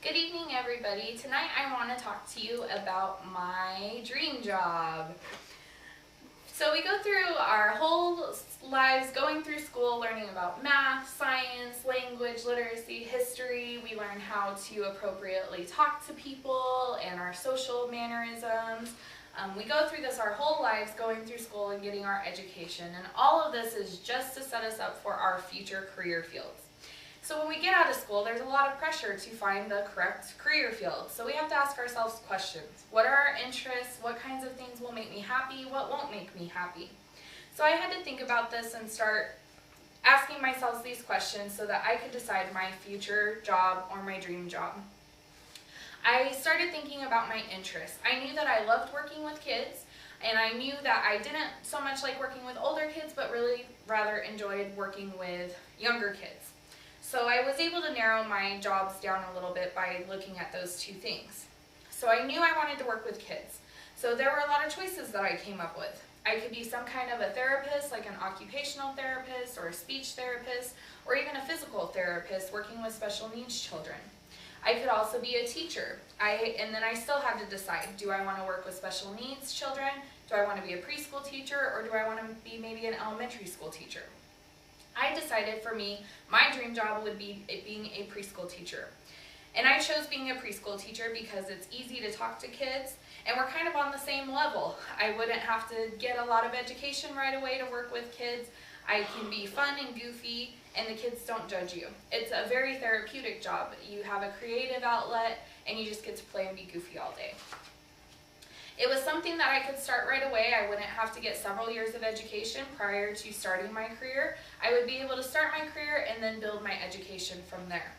Good evening, everybody. Tonight I want to talk to you about my dream job. So we go through our whole lives going through school, learning about math, science, language, literacy, history. We learn how to appropriately talk to people and our social mannerisms. We go through this our whole lives going through school and getting our education, and all of this is just to set us up for our future career fields. So when we get out of school, there's a lot of pressure to find the correct career field. So we have to ask ourselves questions. What are our interests? What kinds of things will make me happy? What won't make me happy? So I had to think about this and start asking myself these questions so that I could decide my future job or my dream job. I started thinking about my interests. I knew that I loved working with kids, and I knew that I didn't so much like working with older kids, but really rather enjoyed working with younger kids. So I was able to narrow my jobs down a little bit by looking at those two things. So I knew I wanted to work with kids. So there were a lot of choices that I came up with. I could be some kind of a therapist, like an occupational therapist or a speech therapist, or even a physical therapist working with special needs children. I could also be a teacher. And then I still had to decide, do I want to work with special needs children? Do I want to be a preschool teacher, or do I want to be maybe an elementary school teacher? I decided for me, my dream job would be being a preschool teacher. And I chose being a preschool teacher because it's easy to talk to kids, and we're kind of on the same level. I wouldn't have to get a lot of education right away to work with kids. I can be fun and goofy, and the kids don't judge you. It's a very therapeutic job. You have a creative outlet, and you just get to play and be goofy all day. It was something that I could start right away. I wouldn't have to get several years of education prior to starting my career. I would be able to start my career and then build my education from there.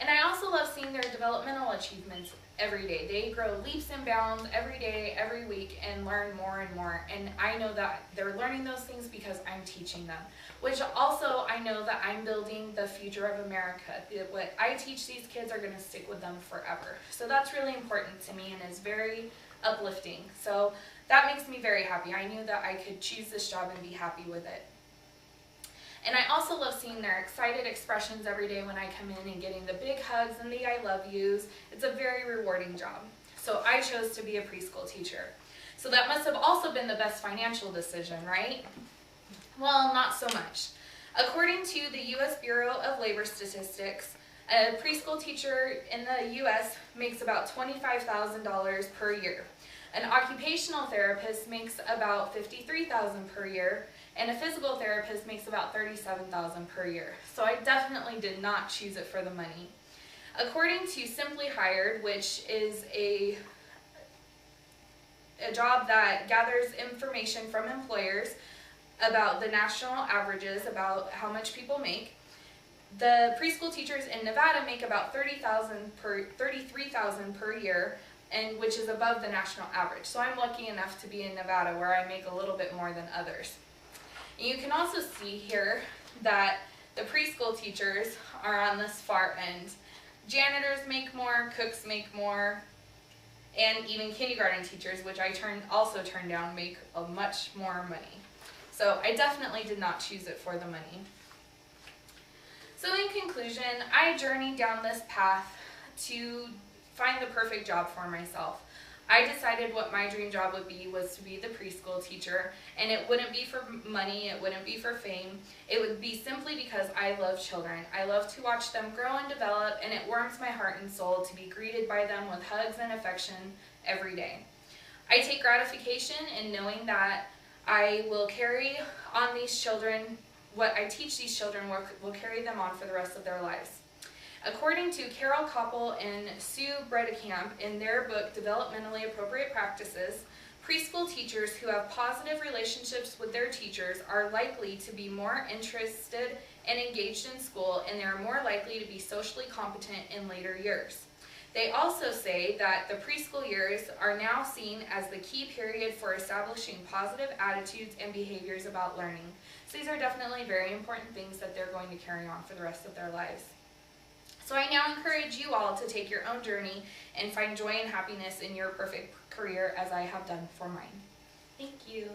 And I also love seeing their developmental achievements every day. They grow leaps and bounds every day, every week, and learn more and more. And I know that they're learning those things because I'm teaching them. Which also, I know that I'm building the future of America. What I teach these kids are going to stick with them forever. So that's really important to me and is very uplifting. So that makes me very happy. I knew that I could choose this job and be happy with it. And I also love seeing their excited expressions every day when I come in and getting the big hugs and the I love yous. It's a very rewarding job. So I chose to be a preschool teacher. So that must have also been the best financial decision, right? Well, not so much. According to the U.S. Bureau of Labor Statistics, a preschool teacher in the U.S. makes about $25,000 per year. An occupational therapist makes about $53,000 per year, and a physical therapist makes about $37,000 per year. So I definitely did not choose it for the money. According to Simply Hired, which is a job that gathers information from employers about the national averages, about how much people make, the preschool teachers in Nevada make about $33,000 per year, and which is above the national average. So I'm lucky enough to be in Nevada where I make a little bit more than others. And you can also see here that the preschool teachers are on this far end. Janitors make more, cooks make more, and even kindergarten teachers, which I also turned down, make much more money. So I definitely did not choose it for the money. So in conclusion, I journeyed down this path to find the perfect job for myself. I decided what my dream job would be was to be the preschool teacher, and it wouldn't be for money, it wouldn't be for fame. It would be simply because I love children. I love to watch them grow and develop, and it warms my heart and soul to be greeted by them with hugs and affection every day. I take gratification in knowing that I will carry on these children. What I teach these children will carry them on for the rest of their lives. According to Carol Koppel and Sue Bredekamp in their book, Developmentally Appropriate Practices, preschool teachers who have positive relationships with their teachers are likely to be more interested and engaged in school, and they are more likely to be socially competent in later years. They also say that the preschool years are now seen as the key period for establishing positive attitudes and behaviors about learning. So these are definitely very important things that they're going to carry on for the rest of their lives. So I now encourage you all to take your own journey and find joy and happiness in your perfect career as I have done for mine. Thank you.